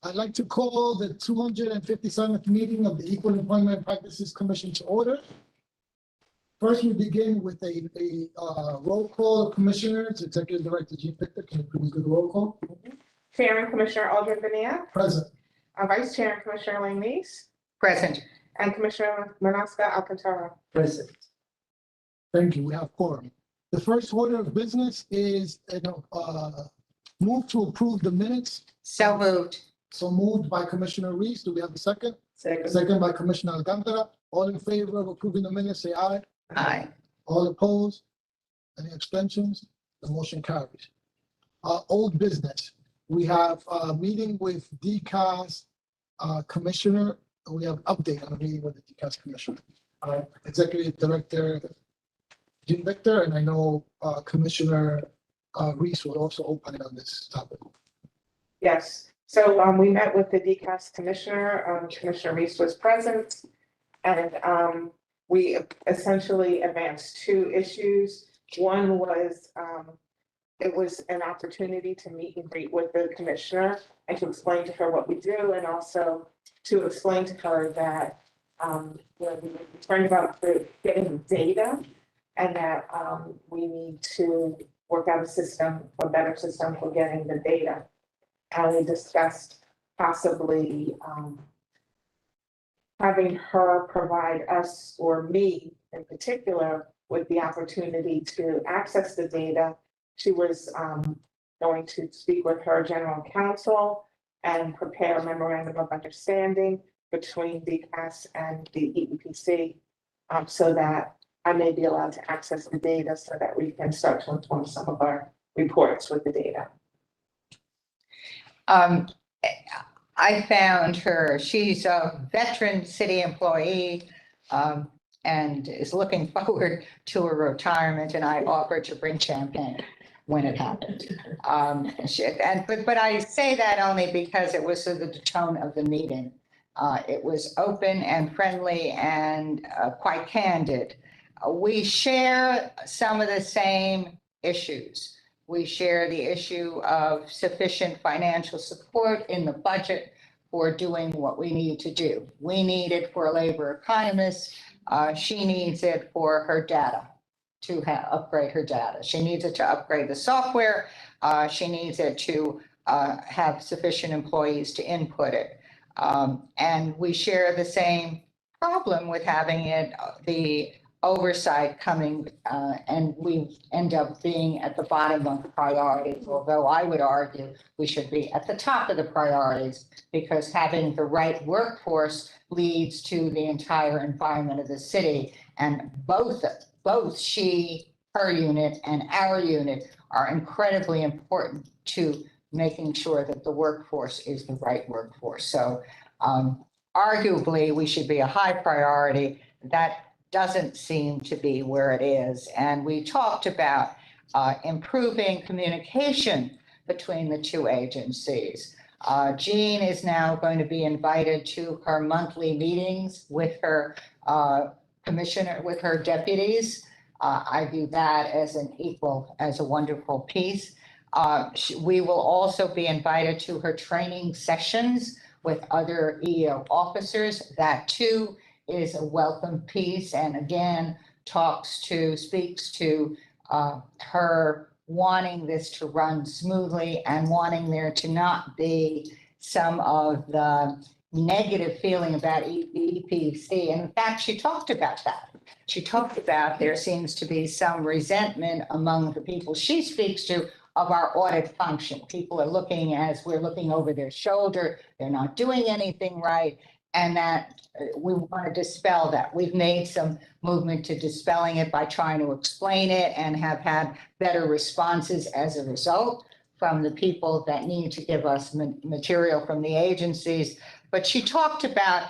I'd like to call the 257th meeting of the Equal Employment Practices Commission to order. First, we begin with a roll call of commissioners. Executive Director Jean Victor, can you please do the roll call? Chair and Commissioner Aldrin Benia. Present. Vice Chair and Commissioner Lang Meese. Present. And Commissioner Manasca Alcantara. Present. Thank you. We have quorum. The first order of business is move to approve the minutes. So moved. So moved by Commissioner Reese. Do we have a second? Second. Second by Commissioner Alcantara. All in favor of approving the minutes, say aye. Aye. All opposed? Any abstentions? The motion carries. Old business. We have a meeting with DCAS Commissioner. We have update on the meeting with the DCAS Commissioner. Executive Director Jean Victor, and I know Commissioner Reese will also open it on this topic. Yes, so we met with the DCAS Commissioner. Commissioner Reese was present. And we essentially advanced two issues. One was it was an opportunity to meet and greet with the commissioner and to explain to her what we do, and also to explain to her that we're concerned about getting data, and that we need to work out a better system for getting the data. And we discussed possibly having her provide us, or me in particular, with the opportunity to access the data. She was going to speak with her general counsel and prepare a memorandum of understanding between DCAS and the EEPC, so that I may be allowed to access the data so that we can start to inform some of our reports with the data. I found her, she's a veteran city employee and is looking forward to her retirement, and I offered to bring champagne when it happened. But I say that only because it was the tone of the meeting. It was open and friendly and quite candid. We share some of the same issues. We share the issue of sufficient financial support in the budget for doing what we need to do. We need it for a labor economist. She needs it for her data, to upgrade her data. She needs it to upgrade the software. She needs it to have sufficient employees to input it. And we share the same problem with having it, the oversight coming, and we end up being at the bottom of the priorities, although I would argue we should be at the top of the priorities, because having the right workforce leads to the entire environment of the city. And both her unit and our unit are incredibly important to making sure that the workforce is the right workforce. So arguably, we should be a high priority. That doesn't seem to be where it is. And we talked about improving communication between the two agencies. Jean is now going to be invited to her monthly meetings with her commissioner, with her deputies. I view that as a wonderful piece. We will also be invited to her training sessions with other EO officers. That too is a welcome piece, and again, speaks to her wanting this to run smoothly and wanting there to not be some of the negative feeling about EEPC. And in fact, she talked about that. She talked about there seems to be some resentment among the people she speaks to of our audit function. People are looking, as we're looking over their shoulder, they're not doing anything right, and that we want to dispel that. We've made some movement to dispelling it by trying to explain it, and have had better responses as a result from the people that need to give us material from the agencies. But she talked about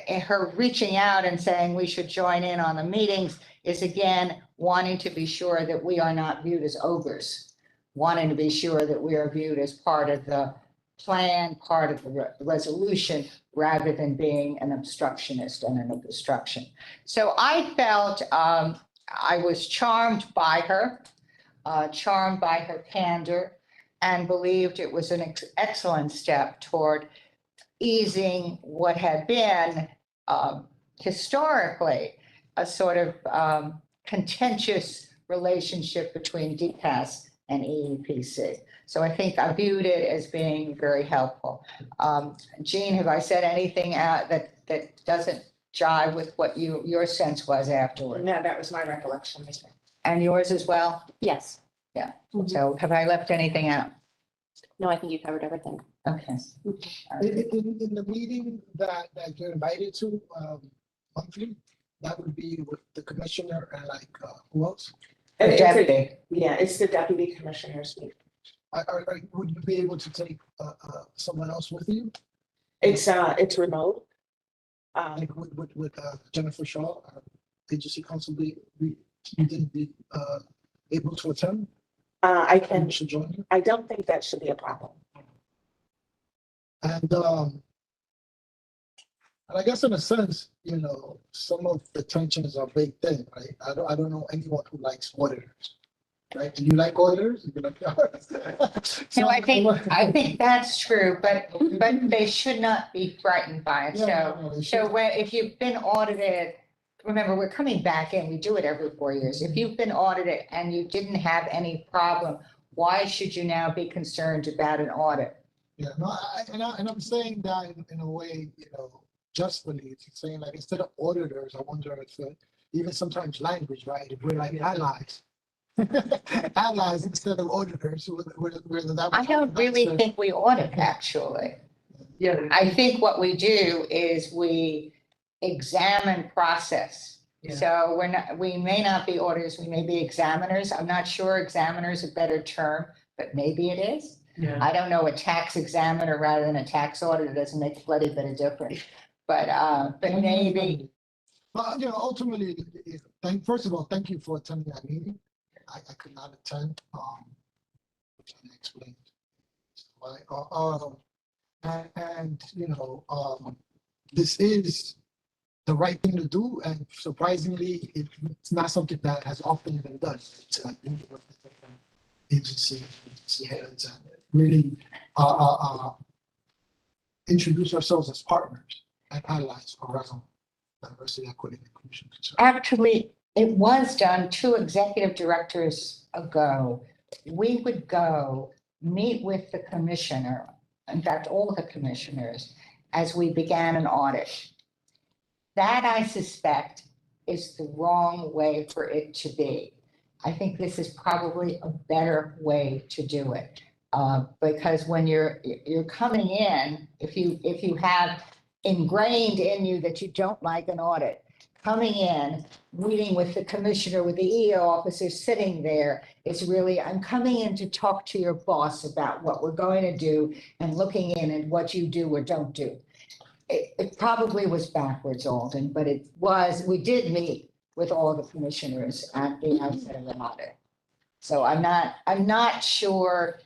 her reaching out and saying we should join in on the meetings is, again, wanting to be sure that we are not viewed as ogres, wanting to be sure that we are viewed as part of the plan, part of the resolution, rather than being an obstructionist and an obstruction. So I felt I was charmed by her candor, and believed it was an excellent step toward easing what had been historically a sort of contentious relationship between DCAS and EEPC. So I think I viewed it as being very helpful. Jean, have I said anything that doesn't jive with what your sense was afterward? No, that was my recollection. And yours as well? Yes. Yeah. Mhm. So have I left anything out? No, I think you covered everything. Okay. In the meeting that you're invited to, monthly, that would be with the commissioner and like, who else? The deputy. Yeah, it's the deputy commissioners meeting. Would you be able to take, someone else with you? It's remote. Like with Jennifer Shaw, agency counsel, you didn't be, able to attend? I And can, should join you? I don't think that should be a problem. And I guess in a sense, you know, some of the tensions are baked in, right? I don't know anyone who likes auditors, right? Do you like auditors? You like No, I think that's true, but they should not be frightened by it. So if you've been audited, remember, we're coming back in, we do it every 4 years. If you've been audited and you didn't have any problem, why should you now be concerned about an audit? Yeah, no, and I'm saying that in a way, you know, justly, it's saying like, instead of auditors, I wonder if even sometimes language, right? If we're like allies. Allies instead of auditors, whether that. I don't really think we audit, actually. Yeah. I think what we do is we examine process. Yeah. So we may not be auditors, we may be examiners. I'm not sure examiner is a better term, but maybe it is. Yeah. I don't know, a tax examiner rather than a tax auditor doesn't make a bloody bit of difference. But maybe, Well, you know, ultimately, first of all, thank you for attending that meeting. I could not attend, which I explained why. And you know, this is the right thing to do, and surprisingly, it's not something that has often been done. It's agency heads and really introduce ourselves as partners and allies around diversity, equity, and inclusion. actually, it was done 2 executive directors ago. We would go meet with the commissioner, in fact, all the commissioners, as we began an audit. That, I suspect, is the wrong way for it to be. I think this is probably a better way to do it. Because when you're coming in, if you have ingrained in you that you don't like an audit, coming in, meeting with the commissioner, with the EO officer sitting there, it's really, I'm coming in to talk to your boss about what we're going to do and looking in at what you do or don't do. It probably was backwards, Alden, but we did meet with all the commissioners at the outset of the audit. So I'm not sure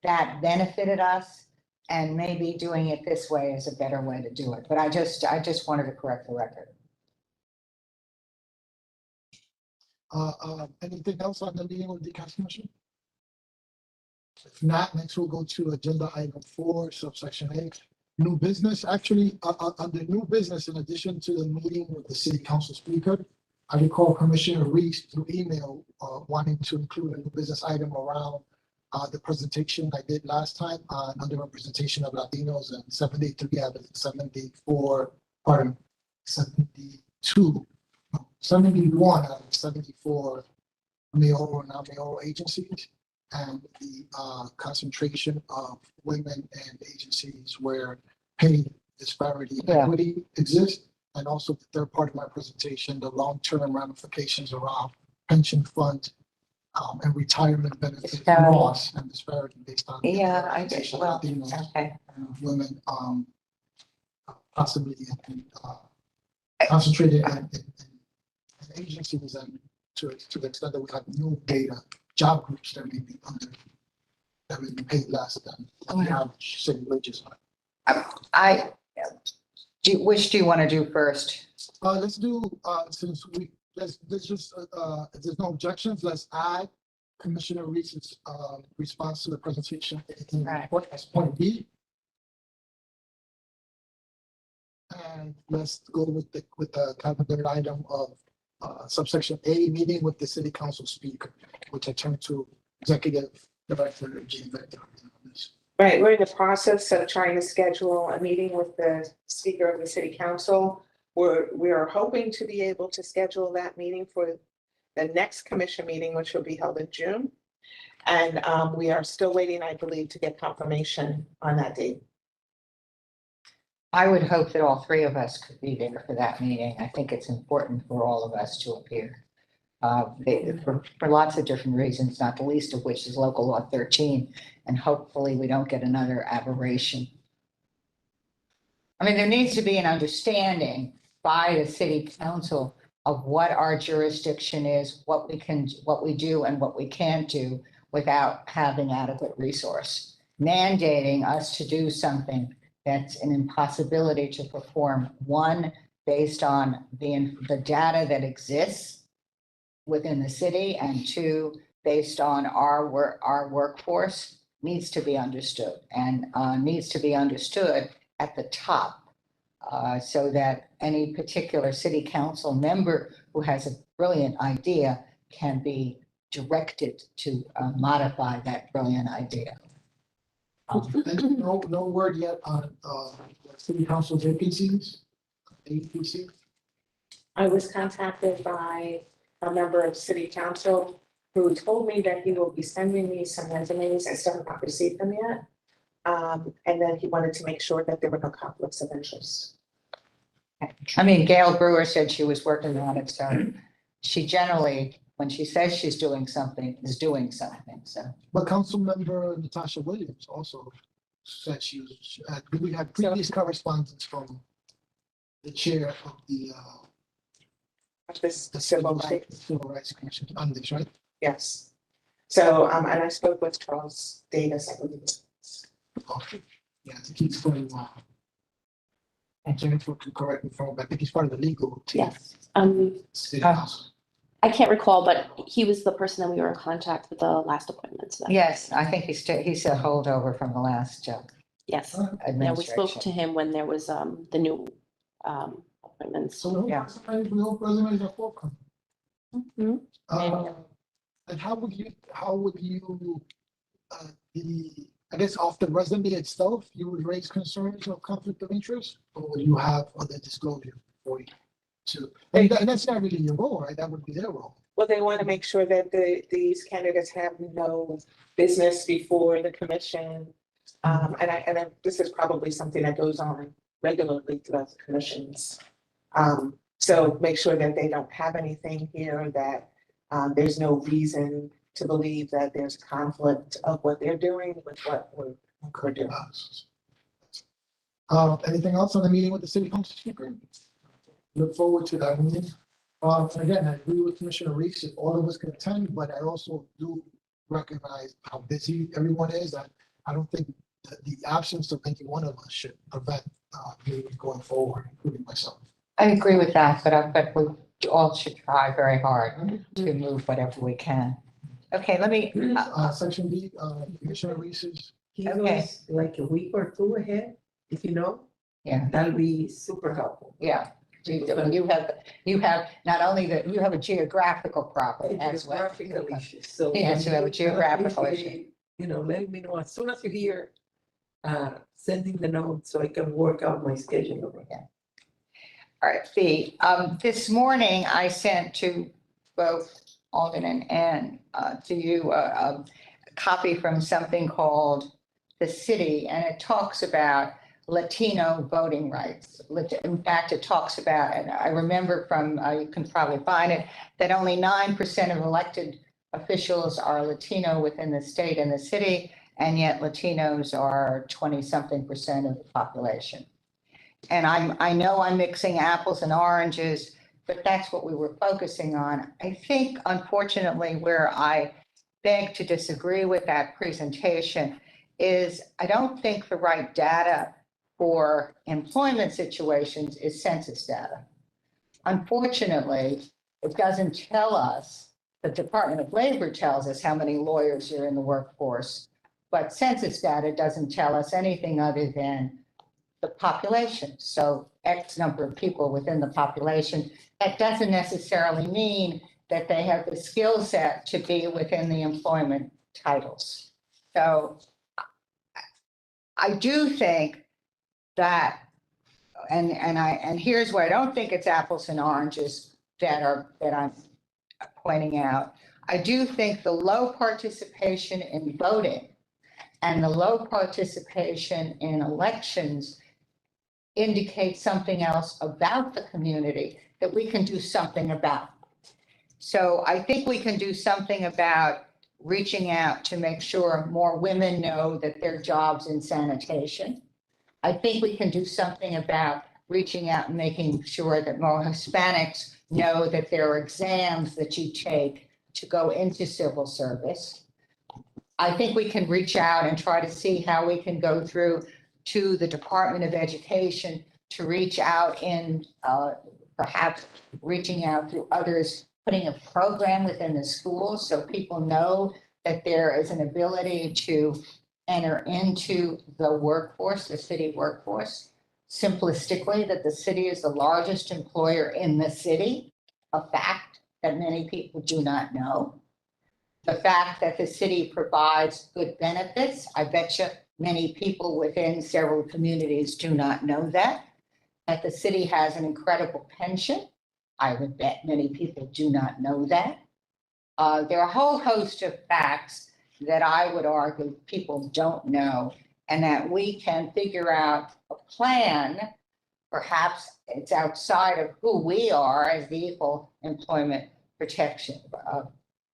that benefited us, and maybe doing it this way is a better way to do it. But I just wanted to correct the record. Anything else on the meeting with the Council Commission? If not, next we'll go to agenda item 4, subsection 8. New business, actually, under new business, in addition to the meeting with the city council speaker, I recall Commissioner Reese through email wanting to include a new business item around the presentation I did last time on underrepresentation of Latinos, and 73 out of 74, pardon, 72, no, 71 out of 74 mayoral and non-mayoral agencies, and the concentration of women and agencies where pay disparity and Yeah. equity exists. And also the third part of my presentation, the long-term ramifications around pension funds and retirement benefits Disparity. loss and disparity based on. Yeah, I did. representation of Well, Latinos okay. and women possibly concentrated in agencies, and to the extent that we have new data, job groups that may be under, that may be paid less than the average city wages are. Which do you want to do first? Let's do, since let's just, if there's no objections, let's add Commissioner Reese's, response to the presentation in the Right. report as point B. And let's go with the kind of third item of subsection A, meeting with the city council speaker, which I turn to Executive Director Jean Vector. Right, we're in the process of trying to schedule a meeting with the speaker of the city council. We are hoping to be able to schedule that meeting for the next commission meeting, which will be held in June. And we are still waiting, I believe, to get confirmation on that date. I would hope that all three of us could be there for that meeting. I think it's important for all of us to appear. For lots of different reasons, not the least of which is local law 13, and hopefully we don't get another aberration. I mean, there needs to be an understanding by the city council of what our jurisdiction is, what we do and what we can't do without having adequate resource. Mandating us to do something that's an impossibility to perform, one, based on the data that exists within the city, and two, based on our workforce, needs to be understood, and needs to be understood at the top, so that any particular city council member who has a brilliant idea can be directed to modify that brilliant idea. And no word yet on city council's EEPCs, EEPC. I was contacted by a member of city council who told me that he will be sending me some resumes. I still have not received them yet. And then he wanted to make sure that there were no conflicts of interest. I mean, Gail Brewer said she was working on it, so she generally, when she says she's doing something, is doing something, so. But Councilmember Natasha Williams also said we had previous correspondence from the chair of the This civil rights, Civil Rights Commission on this, right? yes. So, and I spoke with Charles Davis, I believe. Okay. Yeah, it keeps going on. And Jennifer can correct me if I'm wrong, but I think he's part of the legal team. Yes. City council. I can't recall, but he was the person that we were in contact with the last appointment. So Yes, I think he's a holdover from the last yes. Yeah, we administration. spoke to him when there was the new appointments. So Yeah. the whole resumes are forthcoming. Mhm. And how would you, I guess off the resume itself, you would raise concerns of conflict of interest, or would you have other disclosure for you to? And that's not really your role, right? That would be their role. Well, they want to make sure that these candidates have no business before the commission. And this is probably something that goes on regularly throughout the commissions. So make sure that they don't have anything here, that there's no reason to believe that there's conflict of what they're doing with what we're doing. Anything else on the meeting with the city council speaker? Look forward to that meeting. Again, I agree with Commissioner Reese, if all of us can attend, but I also do recognize how busy everyone is. I don't think that the absence of any one of us should prevent meetings going forward, including myself. I agree with that, but we all should try very hard to move whatever we can. Okay, let me, Section B, Commissioner Reese's. Give Okay. us like a week or two ahead, if you know, yeah, that'll be super helpful. yeah. You have not only you have a geographical problem as well. Geographical issues, so. Yes, you have a geographical appreciate, issue. You know, letting me know as soon as you hear, sending the note so I can work out my schedule. All right, B, this morning I sent to both Alden and Ann, to you, a copy from something called The City, and it talks about Latino voting rights. In fact, it talks about, and I remember from, you can probably find it, that only 9% of elected officials are Latino within the state and the city, and yet Latinos are 20-something% of the population. And I know I'm mixing apples and oranges, but that's what we were focusing on. I think, unfortunately, where I beg to disagree with that presentation is I don't think the right data for employment situations is census data. Unfortunately, it doesn't tell us, the Department of Labor tells us how many lawyers are in the workforce, but census data doesn't tell us anything other than the population. So X number of people within the population, that doesn't necessarily mean that they have the skill set to be within the employment titles. So I do think that, and here's where I don't think it's apples and oranges that I'm pointing out. I do think the low participation in voting and the low participation in elections indicate something else about the community that we can do something about. So I think we can do something about reaching out to make sure more women know that their job's in sanitation. I think we can do something about reaching out and making sure that more Hispanics know that there are exams that you take to go into civil service. I think we can reach out and try to see how we can go through to the Department of Education to reach out in perhaps reaching out through others, putting a program within the schools so people know that there is an ability to enter into the workforce, the city workforce. Simplistically, that the city is the largest employer in the city, a fact that many people do not know. The fact that the city provides good benefits, I bet you many people within several communities do not know that. That the city has an incredible pension, I would bet many people do not know that. There are a whole host of facts that I would argue people don't know, and that we can figure out a plan. Perhaps it's outside of who we are as the Equal Employment Protection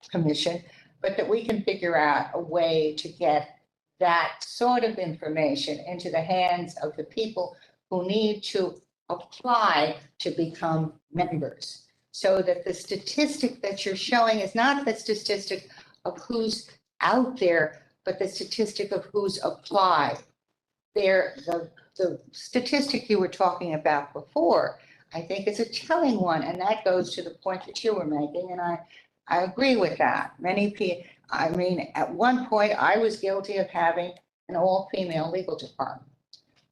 Commission, but that we can figure out a way to get that sort of information into the hands of the people who need to apply to become members. So that the statistic that you're showing is not the statistic of who's out there, but the statistic of who's applied. The statistic you were talking about before, I think is a telling one, and that goes to the point that you were making, and I agree with that. Many people, I mean, at one point, I was guilty of having an all-female legal department,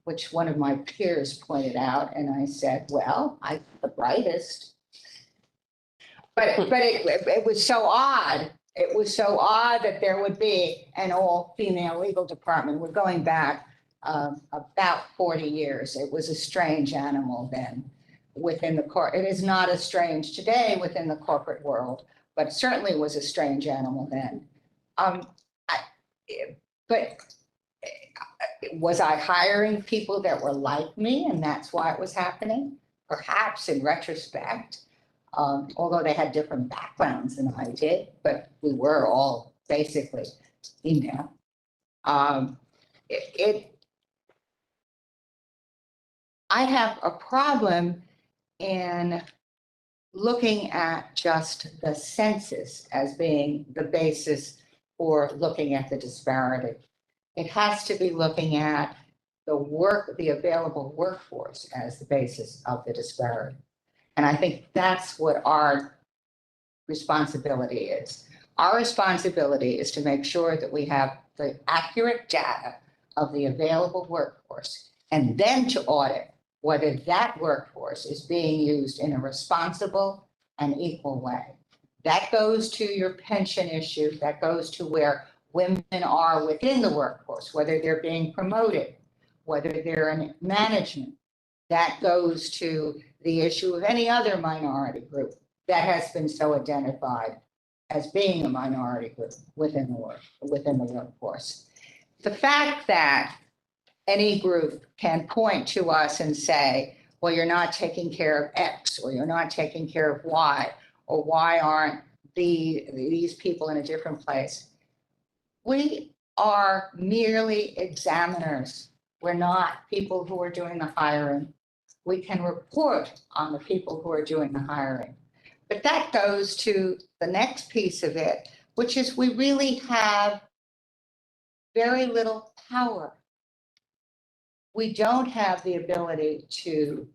which one of my peers pointed out, and I said, well, I'm the brightest. But it was so odd. It was so odd that there would be an all-female legal department. We're going back about 40 years. It was a strange animal then within the court. It is not as strange today within the corporate world, but certainly was a strange animal then. But was I hiring people that were like me and that's why it was happening? Perhaps in retrospect, although they had different backgrounds than I did, but we were all basically female. I have a problem in looking at just the census as being the basis for looking at the disparity. It has to be looking at the available workforce as the basis of the disparity. And I think that's what our responsibility is. Our responsibility is to make sure that we have the accurate data of the available workforce, and then to audit whether that workforce is being used in a responsible and equal way. That goes to your pension issue. That goes to where women are within the workforce, whether they're being promoted, whether they're in management. That goes to the issue of any other minority group that has been so identified as being a minority group within the workforce. The fact that any group can point to us and say, well, you're not taking care of X, or you're not taking care of Y, or why aren't these people in a different place? We are merely examiners. We're not people who are doing the hiring. We can report on the people who are doing the hiring. But that goes to the next piece of it, which is we really have very little power. We don't have the ability to,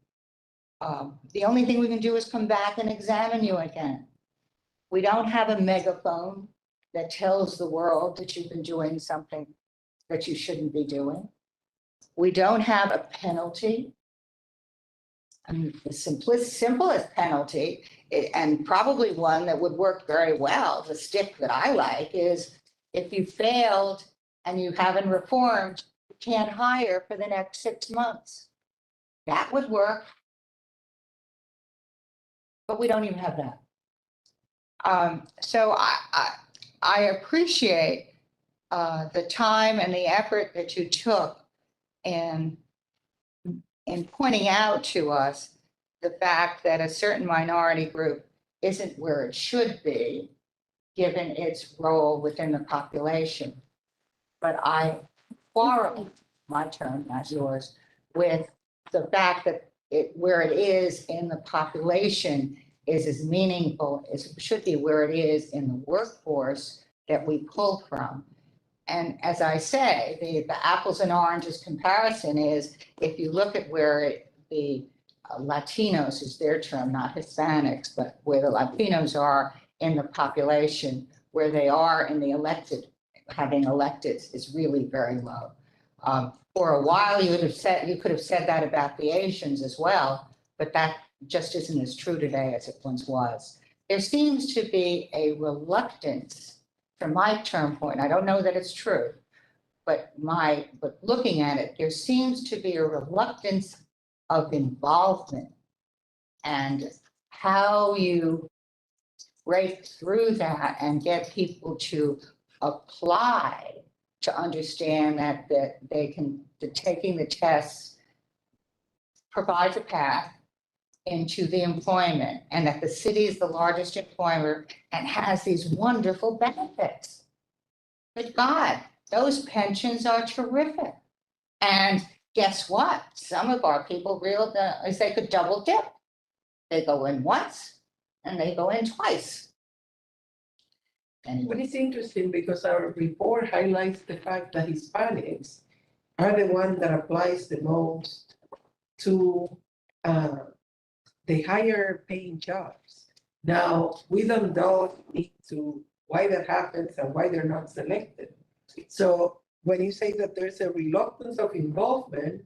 the only thing we can do is come back and examine you again. We don't have a megaphone that tells the world that you've been doing something that you shouldn't be doing. We don't have a penalty. I mean, the simplest penalty, and probably one that would work very well, the stick that I like, is if you failed and you haven't reformed, you can't hire for the next 6 months. That would work. But we don't even have that. So I appreciate the time and the effort that you took in pointing out to us the fact that a certain minority group isn't where it should be, given its role within the population. But I quarrel, my term, not yours, with the fact that where it is in the population is as meaningful as it should be where it is in the workforce that we pull from. And as I say, the apples and oranges comparison is if you look at where the Latinos is their term, not Hispanics, but where the Latinos are in the population, where they are in the elected, having electeds is really very low. For a while, you could have said that about the Asians as well, but that just isn't as true today as it once was. There seems to be a reluctance, from my term point, I don't know that it's true, but looking at it, there seems to be a reluctance of involvement, and how you break through that and get people to apply to understand that taking the tests provides a path into the employment, and that the city is the largest employer and has these wonderful benefits. But God, those pensions are terrific. And guess what? Some of our people realize they could double dip. They go in once and they go in twice. But Anyway, it's interesting because our report highlights the fact that Hispanics are the one that applies the most to the higher paying jobs. Now, we don't delve into why that happens and why they're not selected. So when you say that there's a reluctance of involvement,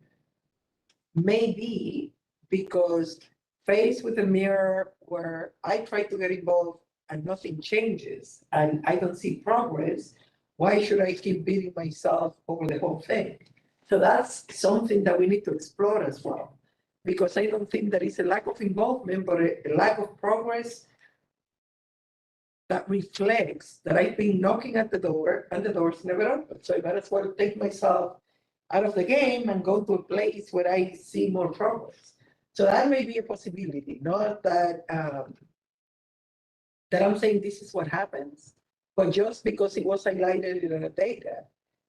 maybe because faced with a mirror where I try to get involved and nothing changes and I don't see progress, why should I keep beating myself over the whole thing? So that's something that we need to explore as well. Because I don't think there is a lack of involvement, but a lack of progress that reflects that I've been knocking at the door and the door's never open. So I might as well take myself out of the game and go to a place where I see more progress. So that may be a possibility, not that that I'm saying this is what happens, but just because it was highlighted in the data,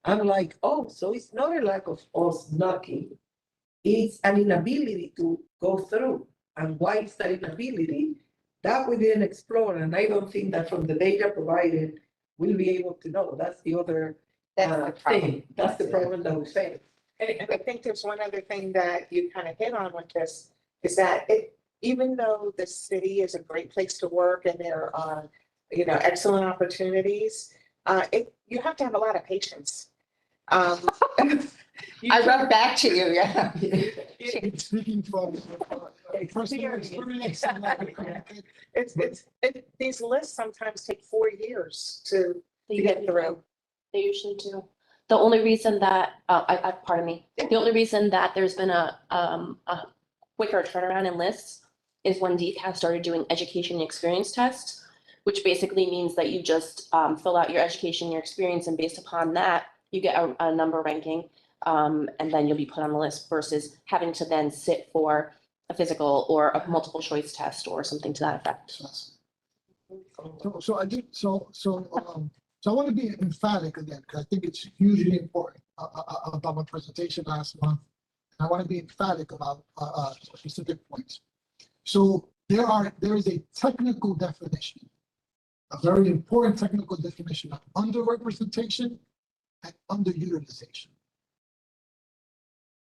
I'm like, oh, so it's not a lack of us knocking. It's an inability to go through. And why is that inability? That we didn't explore, and I don't think that from the data provided, we'll be able to know. That's the other thing. That's the problem that we face. And I think there's one other thing that you kind of hit on with this, is that even though the city is a great place to work and there are, excellent opportunities, you have to have a lot of patience. I wrote back to you, yeah. Speaking from personal experience. These lists sometimes take 4 years to get through. They usually do. The only reason that, pardon me, the only reason that there's been a quicker turnaround in lists is when DCAS started doing education and experience tests, which basically means that you just fill out your education, your experience, and based upon that, you get a number ranking, and then you'll be put on the list versus having to then sit for a physical or a multiple choice test or something to that effect. So I want to be emphatic again, because I think it's hugely important about my presentation last month. I want to be emphatic about specific points. So there is a technical definition, a very important technical definition of underrepresentation and underutilization.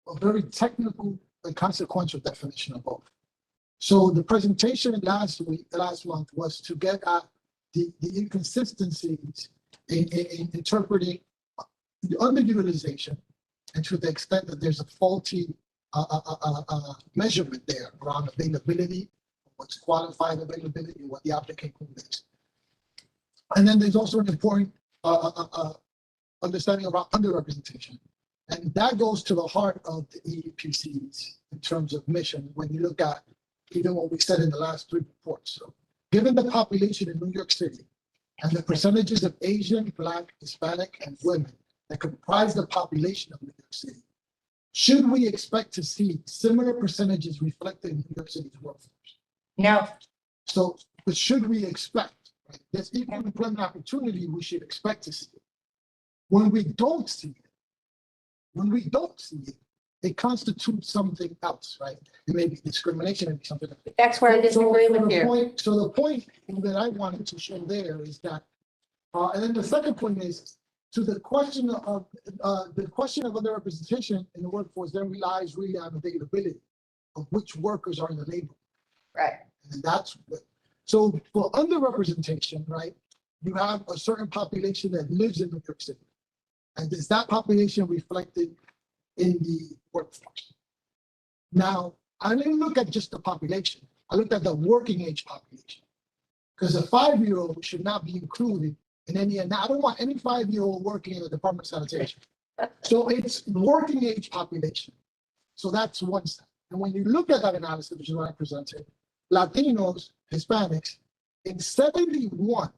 A very technical and consequential definition of both. So the presentation last month was to get at the inconsistencies in interpreting the underutilization And to the extent that there's a faulty measurement there around availability, what's qualified availability, what the applicant is. And then there's also an important understanding about underrepresentation. And that goes to the heart of the EEPCs in terms of mission, when you look at even what we said in the last 3 reports. So given the population in New York City and the percentages of Asian, Black, Hispanic, and women that comprise the population of New York City, should we expect to see similar percentages reflected in New York City's workforce? No, So, but should we expect, right? There's equal employment opportunity we should expect to see. When we don't see it, it constitutes something else, right? It may be discrimination, it may be something else. that's where I disagree So with the you. point- So the point that I wanted to show there is that, and then the second point is, to the question of underrepresentation in the workforce, then relies really on availability of which workers are in the labor. Right. And that's what, so for underrepresentation, right, you have a certain population that lives in New York City. And is that population reflected in the workforce? Now, I didn't look at just the population. I looked at the working age population. Because a 5-year-old should not be included in any, and I don't want any 5-year-old working in the Department of Sanitation. So it's working age population. So that's one side. And when you look at that analysis, which is what I presented, Latinos, Hispanics, in 71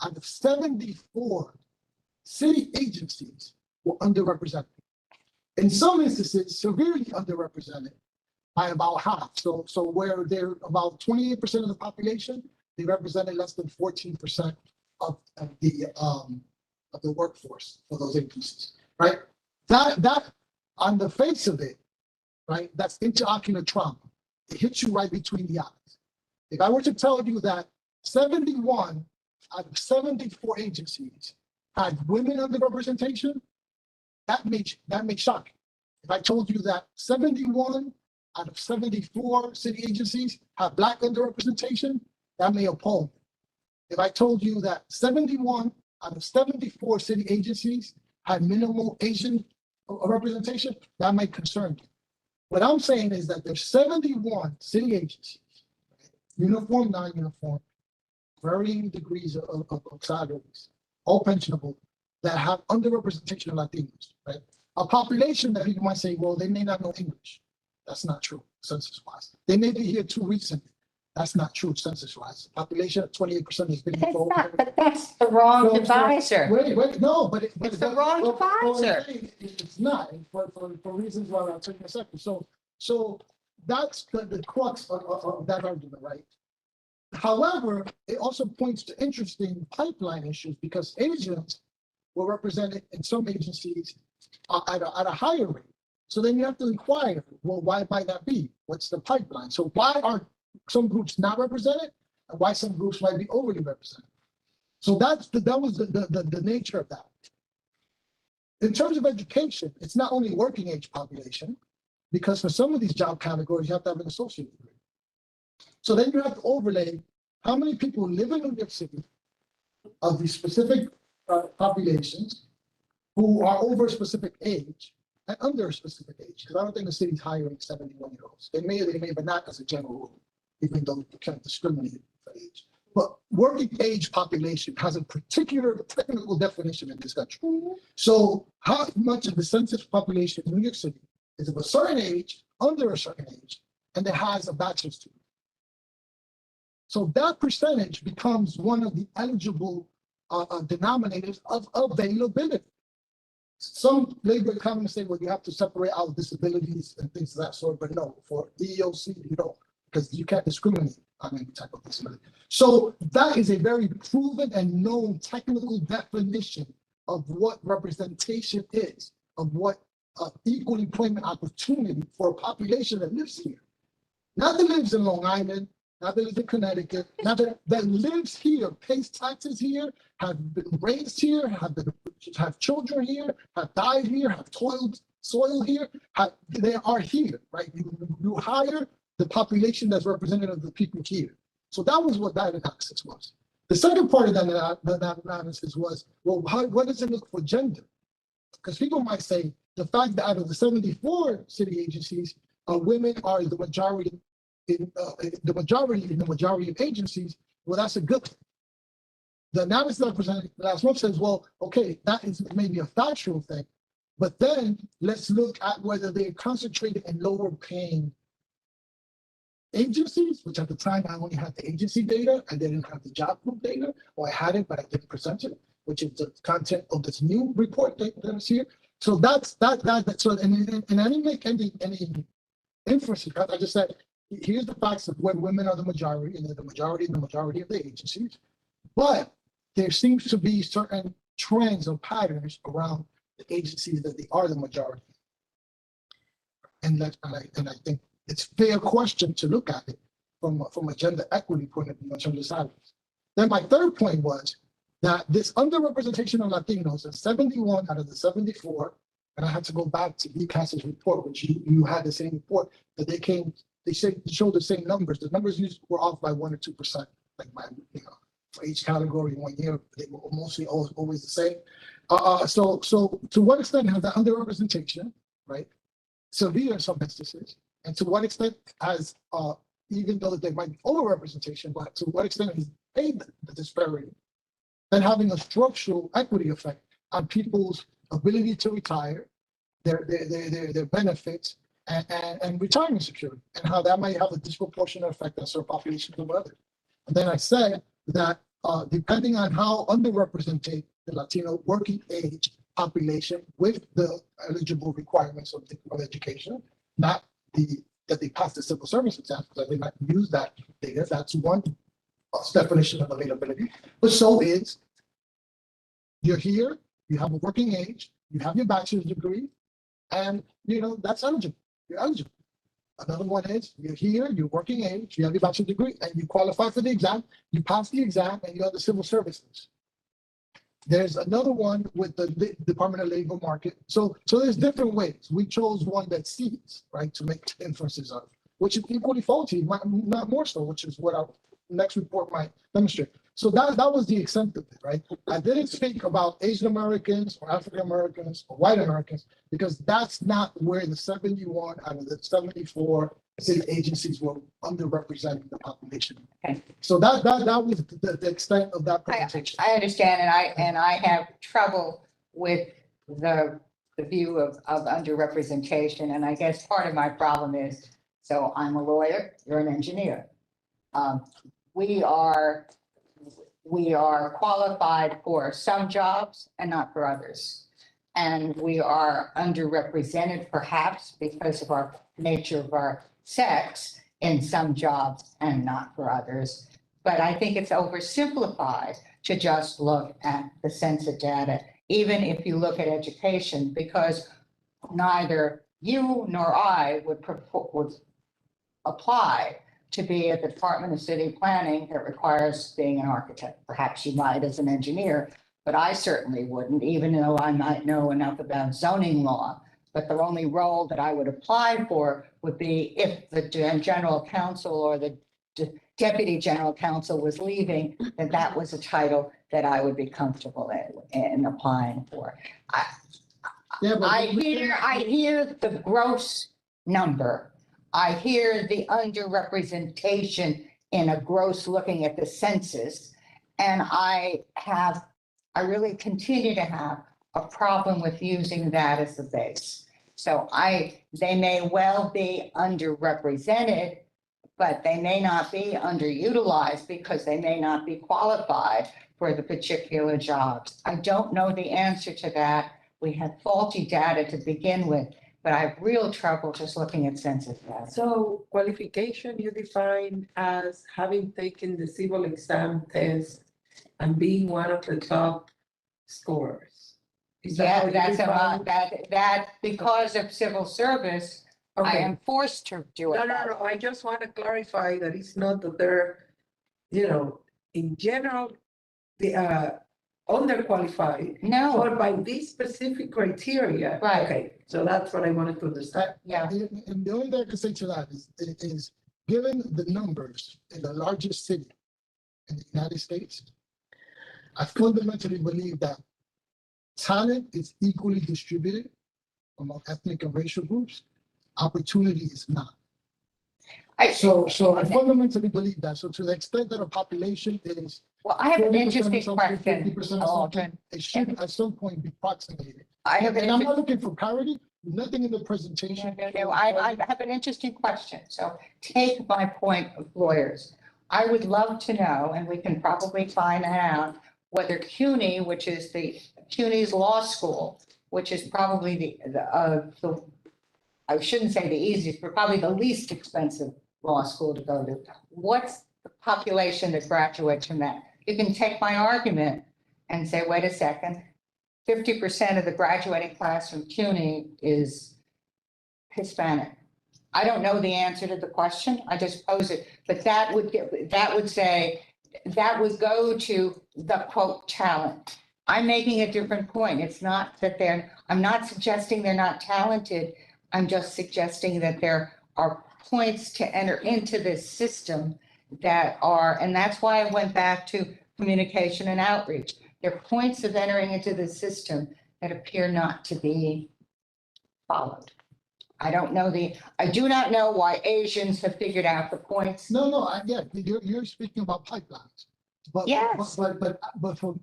out of 74 city agencies were underrepresented. In some instances, severely underrepresented by about half. So where they're about 28% of the population, they represented less than 14% of the workforce for those agencies, right? That on the face of it, right? That's intraocular trauma. It hits you right between the eyes. If I were to tell you that 71 out of 74 agencies had women underrepresentation, that may shock you. If I told you that 71 out of 74 city agencies have Black underrepresentation, that may appall you. If I told you that 71 out of 74 city agencies had minimal Asian representation, that might concern you. What I'm saying is that there's 71 city agencies, uniform, non-uniform, varying degrees of salaries, all pensionable, that have underrepresentation of Latinos, right? A population that people might say, well, they may not know English. That's not true, census-wise. They may be here too recently. That's not true, census-wise. Population of 28% has been. But that's the wrong So- divisor. Wait, no, but It's the wrong divisor. It's not, for reasons why I'll take a second. So that's the crux of that argument, right? However, it also points to interesting pipeline issues because Asians were represented in some agencies at a higher rate. So then you have to inquire, well, why might that be? What's the pipeline? So why are some groups not represented and why some groups might be overly represented? So that was the nature of that. In terms of education, it's not only working age population, because for some of these job categories, you have to have an associate degree. So then you have to overlay how many people live in New York City of these specific populations who are over a specific age and under a specific age. Because I don't think the city's hiring 71-year-olds. They may, but not as a general rule, even though you can't discriminate for age. But working age population has a particular technical definition in this country. So how much of the census population in New York City is of a certain age, under a certain age, and that has a bachelor's degree? So that percentage becomes one of the eligible denominators of availability. Some labor economists say, well, you have to separate out disabilities and things of that sort, but no, for EEOC, you don't, because you can't discriminate on any type of disability. So that is a very proven and known technical definition of what representation is, of what equal employment opportunity for a population that lives here. Not that lives in Long Island, not that lives in Connecticut, not that lives here, pays taxes here, have been raised here, have children here, have died here, have toiled soil here, they are here, right? You hire the population that's representative of the people here. So that was what that analysis was. The second part of that analysis was, well, what does it look for gender? Because people might say, the fact that out of the 74 city agencies, women are the majority in the majority of agencies, well, that's a good thing. The analysis I presented last month says, well, okay, that is maybe a factual thing, but then let's look at whether they're concentrated in lower paying agencies, which at the time I only had the agency data. I didn't have the job group data, or I had it, but I didn't present it, which is the content of this new report that is here. So that's that. So and I didn't make any inferences. Right? I just said, here's the facts of where women are the majority, and they're the majority of the agencies. But there seems to be certain trends or patterns around the agencies that they are the majority. And I think it's a fair question to look at it from a gender equity point of view in terms of salaries. Then my third point was that this underrepresentation of Latinos is 71 out of the 74. And I had to go back to DCAS's report, which you had the same report that they showed the same numbers. The numbers used were off by 1 or 2%, like for each category in 1 year, they were mostly always the same. So to what extent has that underrepresentation, right, severe in some instances, and to what extent has, even though there might be overrepresentation, but to what extent has paid the disparity, then having a structural equity effect on people's ability to retire, their benefits, and retirement security, and how that might have a disproportionate effect on certain populations of others. And then I said that depending on how underrepresented the Latino working age population with the eligible requirements of education, not that they pass the civil service exam, that they might use that data. That's one definition of availability. But so is, you're here, you have a working age, you have your bachelor's degree, and that's eligible. You're eligible. Another one is you're here, you're working age, you have your bachelor's degree, and you qualify for the exam, you pass the exam, and you have the civil services. There's another one with the Department of Labor Market. So there's different ways. We chose one that sees, right, to make inferences of, which is equally faulty, not more so, which is what our next report might demonstrate. So that was the extent of it, right? I didn't speak about Asian Americans or African Americans or white Americans, because that's not where the 71 out of the 74 city agencies were underrepresenting the population. Okay. So that was the extent of that presentation. I understand, and I have trouble with the view of underrepresentation, and I guess part of my problem is, so I'm a lawyer, you're an engineer. We are qualified for some jobs and not for others. And we are underrepresented perhaps because of our nature of our sex in some jobs and not for others. But I think it's oversimplified to just look at the census data, even if you look at education, because neither you nor I would apply to be at the Department of City Planning that requires being an architect. Perhaps you might as an engineer, but I certainly wouldn't, even though I might know enough about zoning law. But the only role that I would apply for would be if the general counsel or the deputy general counsel was leaving, then that was a title that I would be comfortable in applying for. I hear the gross number. I hear the underrepresentation in a gross looking at the census. And I really continue to have a problem with using that as the base. So they may well be underrepresented, but they may not be underutilized because they may not be qualified for the particular jobs. I don't know the answer to that. We have faulty data to begin with, but I have real trouble just looking at census data. So qualification you define as having taken the civil exam test and being one of the top scorers. Is that how Yeah, you that's define? that because of civil service, I Okay. am forced to do it. No, I just want to clarify that it's not that they're, in general, the underqualified. No, But by these specific criteria. Right. Okay, so that's what I wanted to understand. yeah, And the only thing I can say to that is given the numbers in the largest city in the United States, I fundamentally believe that talent is equally distributed among ethnic and racial groups. Opportunity is not. I, So I fundamentally believe that. So to the extent that a population is well, I have an 40% of interesting something, question, 50% of something, Aldrin. it should at some point be approximated. I have an And I'm inter- not looking for parity, nothing in the presentation. No, I have an interesting question. So take my point of lawyers. I would love to know, and we can probably find out, whether CUNY, which is CUNY's law school, which is probably the, I shouldn't say the easiest, but probably the least expensive law school to go to. What's the population that graduates from that? You can take my argument and say, wait a second, 50% of the graduating class from CUNY is Hispanic. I don't know the answer to the question. I just pose it, but that would go to the quote talent. I'm making a different point. It's not that I'm not suggesting they're not talented. I'm just suggesting that there are points to enter into this system that are, and that's why I went back to communication and outreach. There are points of entering into the system that appear not to be followed. I do not know why Asians have figured out the points. No, you're speaking about pipelines. But, Yes. but for,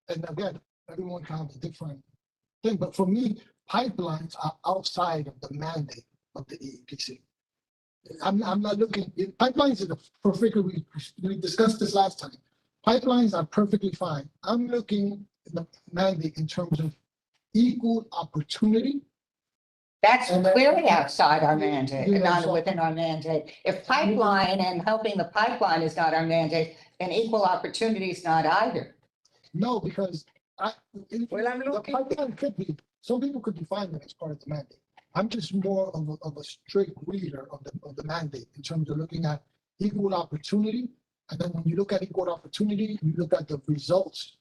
and again, everyone can have a different thing, but for me, pipelines are outside of the mandate of the EEPC. I'm not looking, pipelines are perfectly, we discussed this last time. Pipelines are perfectly fine. I'm looking at the mandate in terms of equal opportunity. That's And that- clearly outside our mandate, You know, not so- within our mandate. If pipeline and helping the pipeline is not our mandate, then equal opportunity is not either. No, because Well, I'm the looking- pipeline could be, some people could define it as part of the mandate. I'm just more of a strict reader of the mandate in terms of looking at equal opportunity. And then when you look at equal opportunity, you look at the results.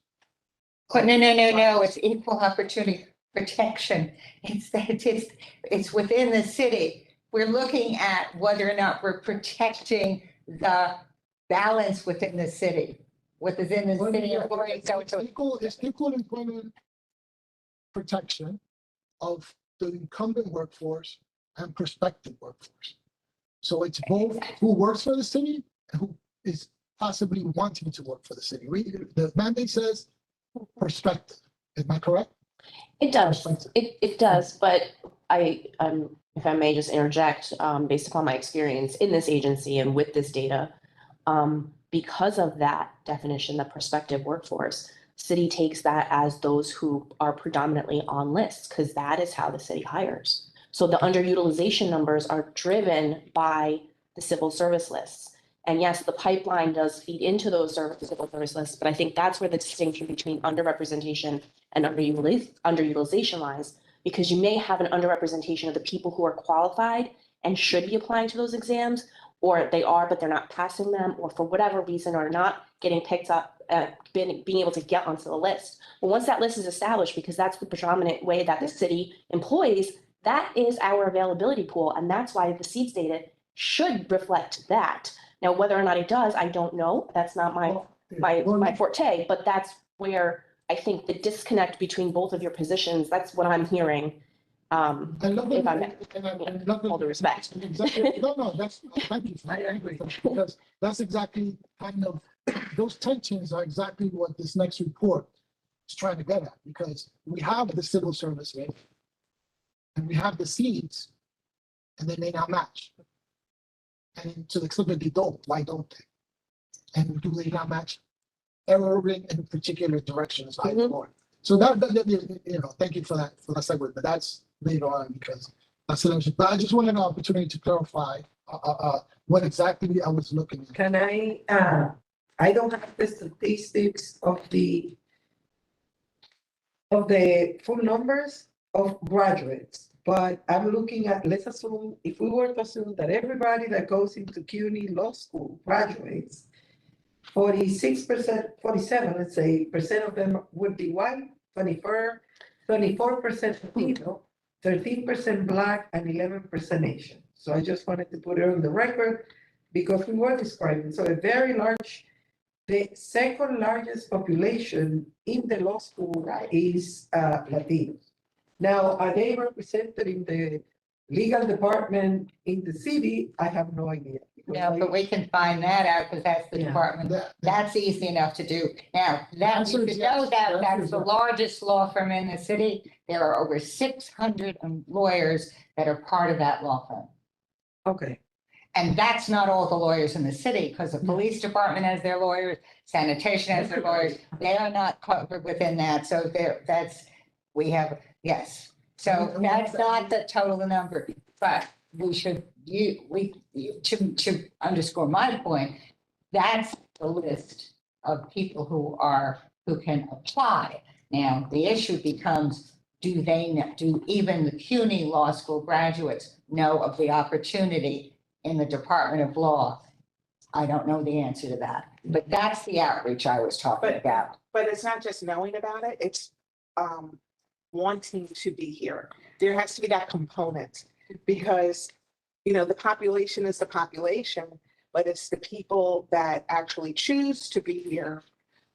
But no, it's equal opportunity protection. It's within the city. We're looking at whether or not we're protecting the balance within the city. Within the Well, city yeah, employees. it's equal employment protection of the incumbent workforce and prospective workforce. So it's both who works for the city and who is possibly wanting to work for the city. The mandate says perspective. Am I correct? It does, it does, but if I may just interject, based upon my experience in this agency and with this data, because of that definition, the prospective workforce, city takes that as those who are predominantly on lists, because that is how the city hires. So the underutilization numbers are driven by the civil service lists. And yes, the pipeline does feed into those civil service lists, but I think that's where the distinction between underrepresentation and underutilization lies, because you may have an underrepresentation of the people who are qualified and should be applying to those exams, or they are, but they're not passing them, or for whatever reason are not getting picked up, being able to get onto the list. But once that list is established, because that's the predominant way that the city employs, that is our availability pool, and that's why the seats data should reflect that. Now, whether or not it does, I don't know. That's not my forte, but that's where I think the disconnect between both of your positions, that's what I'm hearing. If I'm all due respect. Exactly. No, thank you. I agree. Because that's exactly kind of, those tensions are exactly what this next report is trying to get at, because we have the civil service rate and we have the seats, and they may not match. And to the extent that they don't, why don't they? And do they not match? Erroring in particular directions, I ignore. So that, thank you for that segue, but that's later on because that's an issue. But I just wanted an opportunity to clarify what exactly I was looking at. Can I don't have the statistics of the full numbers of graduates, but I'm looking at, let's assume, if we were to assume that everybody that goes into CUNY Law School graduates, 46%, 47, let's say, percent of them would be white, 24% Latino, 13% Black, and 11% Asian. So I just wanted to put it on the record because we were describing, so a very large, the second largest population in the law school is Latinos. Now, are they represented in the legal department in the city? I have no idea. No, but we can find that out because that's the Yeah. department. That- That's easy enough to do. Now, that, Answer you is should know yes. that, Answer that's is the yes. largest law firm in the city. There are over 600 lawyers that are part of that law firm. Okay, And that's not all the lawyers in the city, because the police department has their lawyers, sanitation has their lawyers. They are not covered within that, so there, we have, yes. So that's not the total number, but we should, to underscore my point, that's the list of people who can apply. Now, the issue becomes, do even the CUNY law school graduates know of the opportunity in the Department of Law? I don't know the answer to that, but that's the outreach I was talking about. But it's not just knowing about it, it's wanting to be here. There has to be that component because, the population is the population, but it's the people that actually choose to be here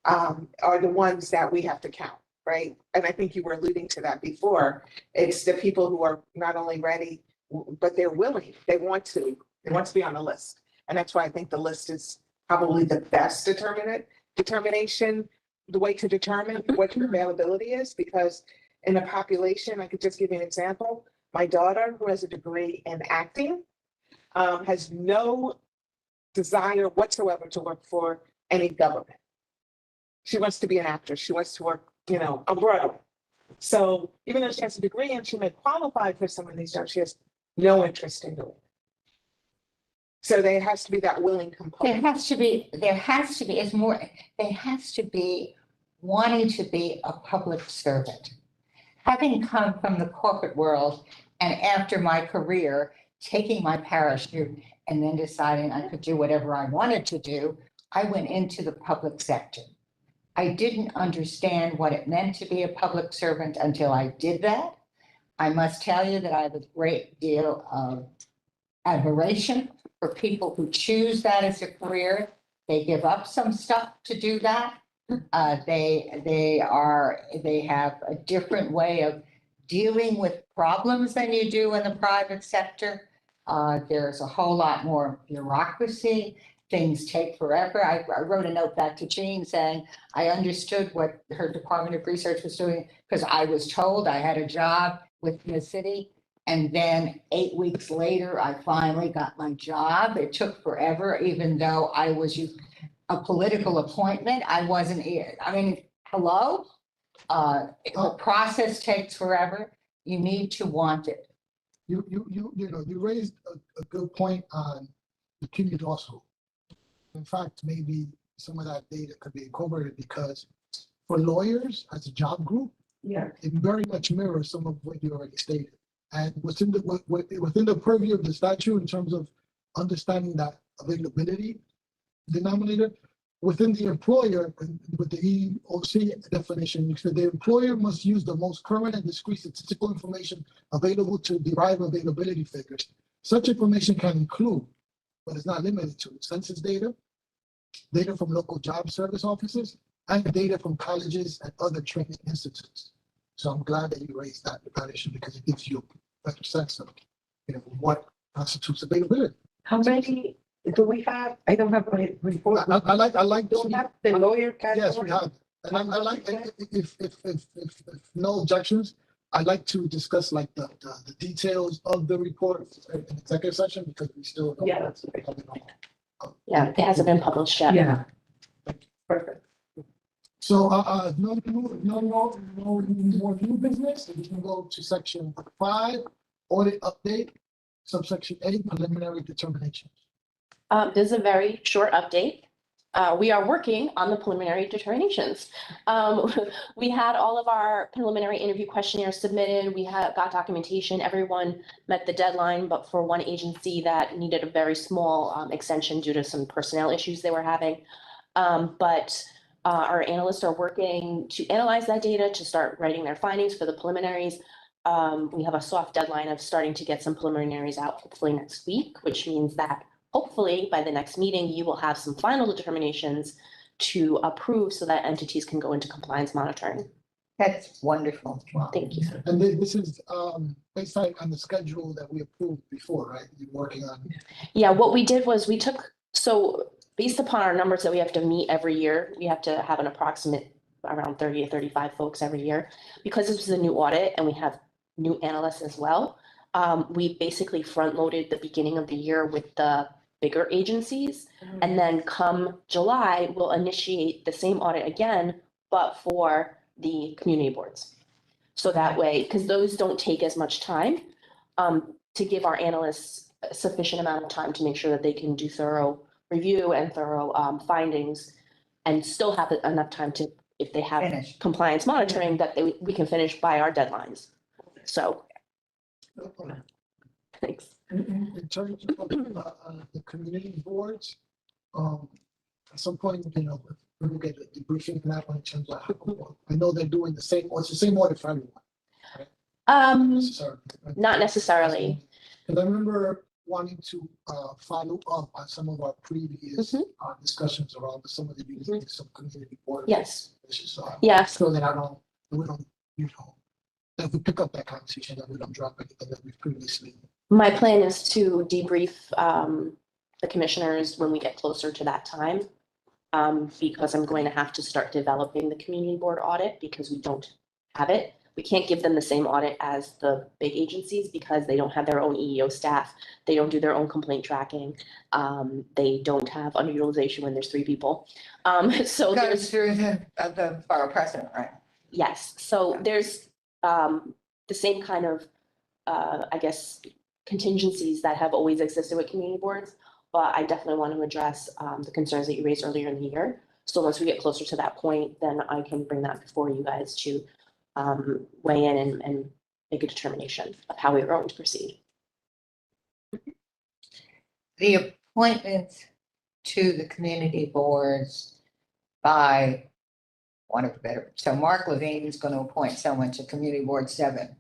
are the ones that we have to count, right? And I think you were alluding to that before. It's the people who are not only ready, but they're willing, they want to be on the list. And that's why I think the list is probably the best determination, the way to determine what your availability is, because in a population, I could just give you an example. My daughter, who has a degree in acting, has no desire whatsoever to work for any government. She wants to be an actress. She wants to work, on Broadway. So even though she has a degree and she may qualify for some of these jobs, she has no interest in doing it. So there has to be that willing There component. has to be, wanting to be a public servant. Having come from the corporate world and after my career, taking my parachute and then deciding I could do whatever I wanted to do, I went into the public sector. I didn't understand what it meant to be a public servant until I did that. I must tell you that I have a great deal of admiration for people who choose that as a career. They give up some stuff to do that. They have a different way of dealing with problems than you do in the private sector. There's a whole lot more bureaucracy. Things take forever. I wrote a note back to Jean saying I understood what her Department of Research was doing because I was told I had a job within the city. And then 8 weeks later, I finally got my job. It took forever, even though I was a political appointment. I wasn't, hello? The process takes forever. You need to want it. You raised a good point on the CUNY Law School. In fact, maybe some of that data could be incorporated because for lawyers as a job group, yeah. it very much mirrors some of what you already stated. And within the purview of the statute in terms of understanding that availability denominator, within the employer, with the EEOC definition, you said the employer must use the most current and discrete statistical information available to derive availability figures. Such information can include, but is not limited to, census data, data from local job service offices, and data from colleges and other training institutes. So I'm glad that you raised that issue because it gives you a better sense of, what constitutes availability. How many do we have? I don't have my report. I like. Don't have the lawyer category? Yes, we have. And I like, if no objections, I'd like to discuss like the details of the report in executive session because we still. Yeah, that's Yeah, it hasn't been published yet. Yeah. Perfect. So, no more new business. We can go to section 5, audit update, subsection A, preliminary determination. This is a very short update. We are working on the preliminary determinations. We had all of our preliminary interview questionnaires submitted. We got documentation. Everyone met the deadline, but for one agency that needed a very small extension due to some personnel issues they were having. But our analysts are working to analyze that data to start writing their findings for the preliminaries. We have a soft deadline of starting to get some preliminaries out hopefully next week, which means that hopefully by the next meeting, you will have some final determinations to approve so that entities can go into compliance monitoring. That's wonderful. Wow. Thank you. And this is based on the schedule that we approved before, right? You're working on. Yeah, what we did was we took, so based upon our numbers that we have to meet every year, we have to have an approximate around 30 to 35 folks every year. Because this is a new audit and we have new analysts as well, we basically front loaded the beginning of the year with the bigger agencies. And then come July, we'll initiate the same audit again, but for the community boards. So that way, because those don't take as much time, to give our analysts a sufficient amount of time to make sure that they can do thorough review and thorough findings and still have enough time to, if they have Finish. compliance monitoring, that we can finish by our deadlines. So, thanks. In terms of the community boards, at some point, we'll get a debriefing from that one in terms of how, I know they're doing the same, it's the same audit for everyone. Necessarily. Not necessarily. Because I remember wanting to follow up on some of our previous discussions around some of the some community board. Yes. issues. Yes. So that we don't, that we pick up that conversation, that we don't drop anything that we've previously. My plan is to debrief the commissioners when we get closer to that time. Because I'm going to have to start developing the community board audit because we don't have it. We can't give them the same audit as the big agencies because they don't have their own EEO staff. They don't do their own complaint tracking. They don't have underutilization when there's 3 people. So Goes through the borough president, right? yes, so there's the same kind of, I guess, contingencies that have always existed with community boards. But I definitely want to address the concerns that you raised earlier in the year. So once we get closer to that point, then I can bring that before you guys to weigh in and make a determination of how we are going to proceed. The appointments to the community boards by one of the better, so Mark Levine is going to appoint someone to Community Board 7.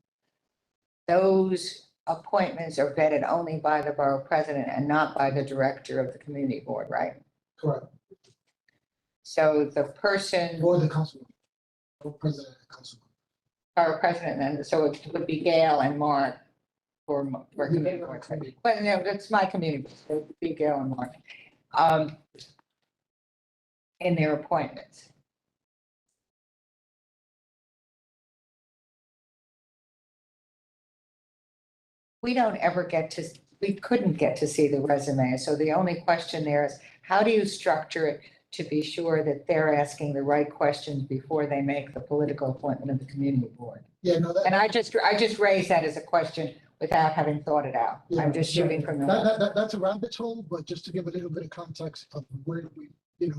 Those appointments are vetted only by the borough president and not by the director of the community board, right? Correct. So the person, Or the councilman, or president and councilman. borough president, and so it would be Gail and Mark for community board. But no, that's my community, so it would be Gail and Mark. In their appointments. We don't ever we couldn't get to see the resume. So the only question there is, how do you structure it to be sure that they're asking the right questions before they make the political appointment of the community board? Yeah, no, that. And I just raised that as a question without having thought it out. I'm just shooting from the hip. That's a rabbit hole, but just to give a little bit of context of where we,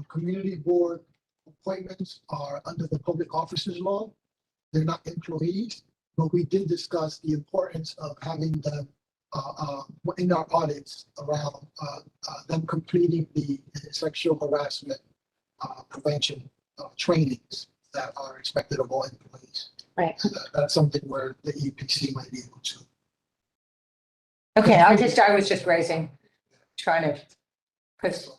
community board appointments are under the public officers law. They're not employees, but we did discuss the importance of having them in our audits around them completing the sexual harassment prevention trainings that are expected of all employees. Right. That's something where the EEPC might be able to. Okay, I was just trying to, because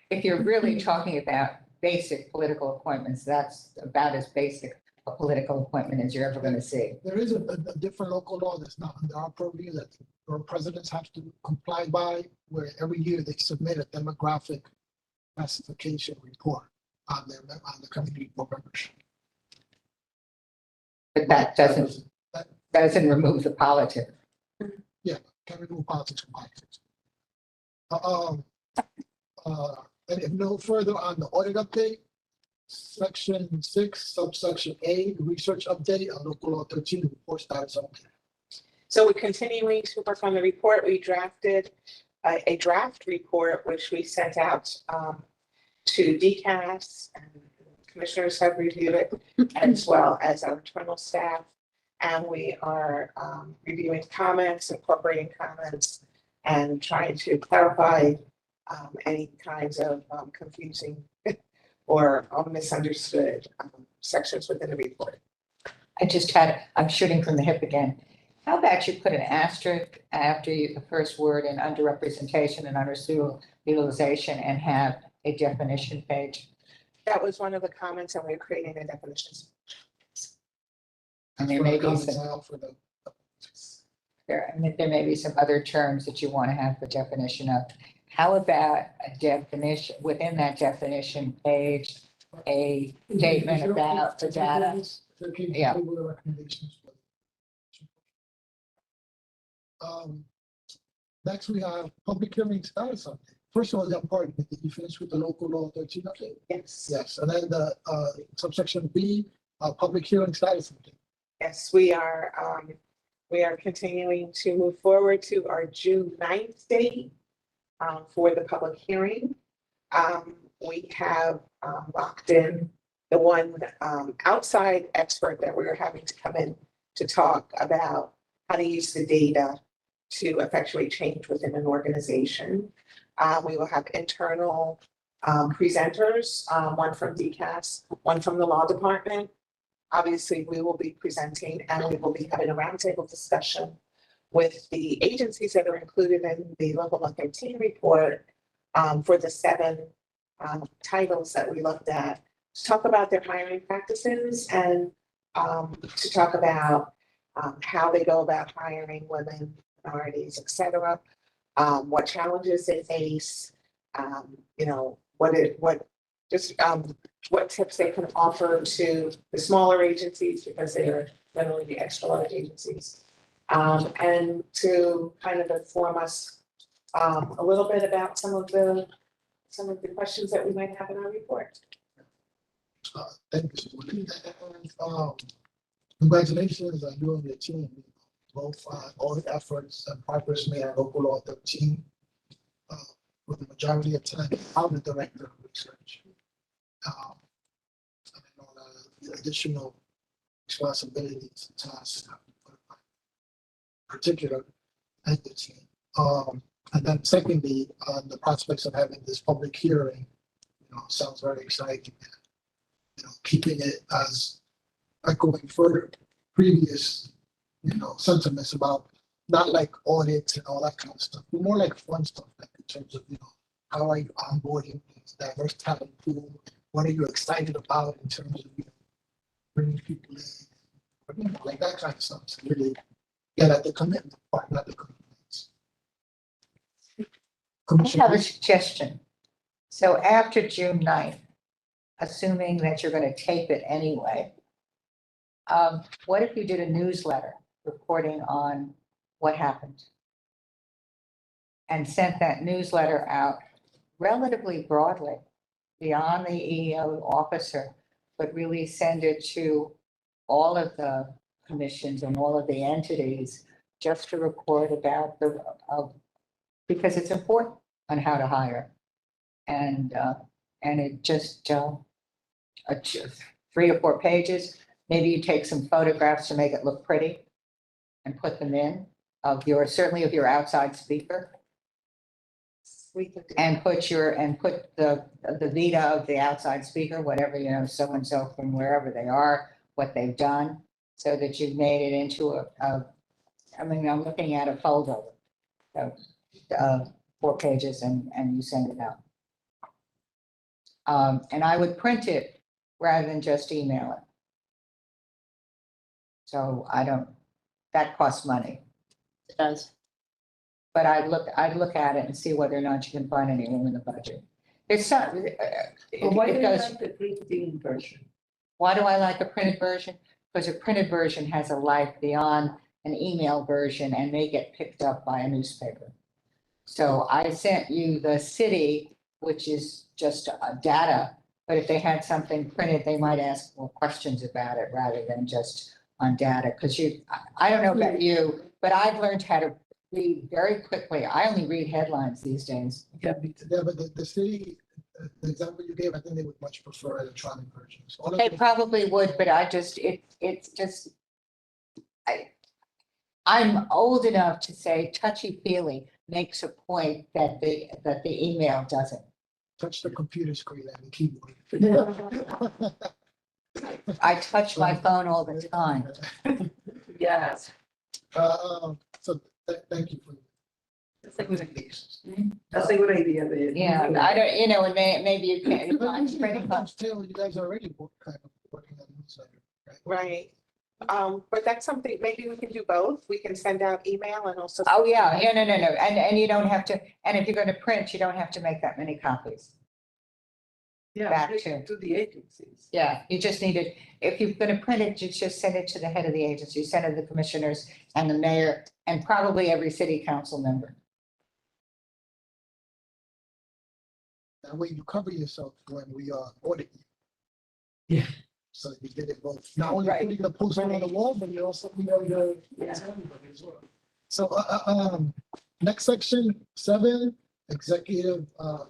if you're really talking about basic political appointments, that's about as basic a political appointment as you're ever going to see. There is a different local law that's not under our purview that our presidents have to comply by, where every year they submit a demographic classification report on the community board members. But that doesn't remove the politics. Can't remove politics from politics. And if no further on the audit update, section 6, subsection A, the research update on local law 13, the report status update. So we're continuing to work on the report. We drafted a draft report, which we sent out to DCAS, and commissioners have reviewed it, as well as our internal staff. And we are reviewing comments, incorporating comments, and trying to clarify any kinds of confusing or misunderstood sections within the report. I'm shooting from the hip again. How about you put an asterisk after the first word in underrepresentation and underutilization and have a definition page? That was one of the comments, and we're creating the definitions. And there For may the be comments some, I offered them. there may be some other terms that you want to have the definition of. How about a definition, within that definition page, a statement about the data? Yeah. Next, we have public hearing status update. First of all, that part, did you finish with the local law 13 update? Yes. Yes, and then the subsection B, public hearing status update. Yes, we are continuing to move forward to our June 9th date for the public hearing. We have locked in the one outside expert that we're having to come in to talk about how to use the data to effectuate change within an organization. We will have internal presenters, one from DCAS, one from the law department. Obviously, we will be presenting and we will be having a roundtable discussion with the agencies that are included in the local law 13 report for the 7 titles that we looked at, to talk about their hiring practices and to talk about how they go about hiring women, minorities, et cetera, what challenges they face, you know, what tips they can offer to the smaller agencies because they are generally the extra large agencies. And to kind of inform us a little bit about some of the questions that we might have in our report. Thank you. Congratulations on you and your team, both all the efforts and progress made at local law 13 with the majority of time out the director of research. And I know the additional responsibilities and tasks particular at the team. And then secondly, the prospects of having this public hearing, you know, sounds very exciting. You know, keeping it as echoing further previous, you know, sentiments about not like audits and all that kind of stuff, but more like fun stuff, like in terms of, you know, how are you onboarding this diverse talent pool? What are you excited about in terms of, you know, bringing people in, you know, like that kind of stuff. So really get at the commitment part, not the commitments. I have a suggestion. So after June 9th, assuming that you're going to tape it anyway, what if you did a newsletter reporting on what happened? And sent that newsletter out relatively broadly beyond the EEO officer, but really send it to all of the commissions and all of the entities just to report about because it's important on how to hire. And it just 3 or 4 pages. Maybe you take some photographs to make it look pretty and put them in certainly of your outside speaker. And put the vita of the outside speaker, whatever, you know, so and so from wherever they are, what they've done, so that you've made it into I mean, I'm looking at a folder of 4 pages and you send it out. And I would print it rather than just email it. So that costs money. It does. But I'd look at it and see whether or not you can find any room in the budget. It's not. But why do you goes- like the printing version? Why do I like a printed version? Because a printed version has a life beyond an email version and may get picked up by a newspaper. So I sent you the city, which is just data, but if they had something printed, they might ask more questions about it rather than just on data. Because I don't know about you, but I've learned how to read very quickly. I only read headlines these days. Yeah, but the city, the example you gave, I think they would much prefer electronic versions. All of They them- probably would, but I'm old enough to say touchy-feely makes a point that the email doesn't. touch the computer screen and the keyboard. I touch my phone all the time. Yes, So thank you for. that's a good idea. That's a good idea. Yeah, I don't, you know, and maybe you can't. Taylor, you guys are already kind of working on this, right? Right. But that's something, maybe we can do both. We can send out email and also. Oh, yeah, no, and you don't have to, and if you're gonna print, you don't have to make that many copies. Yeah, Back bring to- it to the agencies. Yeah, you just need it, if you're gonna print it, you just send it to the head of the agency, send it to the commissioners and the mayor, and probably every city council member. That way you cover yourself when we audit you. Yeah. So you get it both, not only Right. putting the poster on the wall, but you also, you know, the. Yeah. everybody as well. So, next section, 7, executive, oh,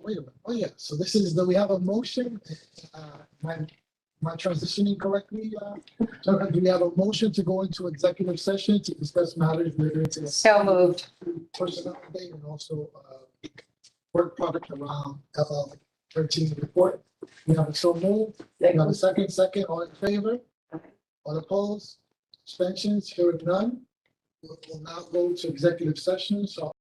wait a minute, oh, yeah, so this is we have a motion, am I transitioning correctly? So do we have a motion to go into executive session to discuss matters related to So moved. personnel day and also, work product around, 13 report? We have a so moved. We have a second, all in favor? All opposed? Abstentions, hearing none. We'll now go to executive session, so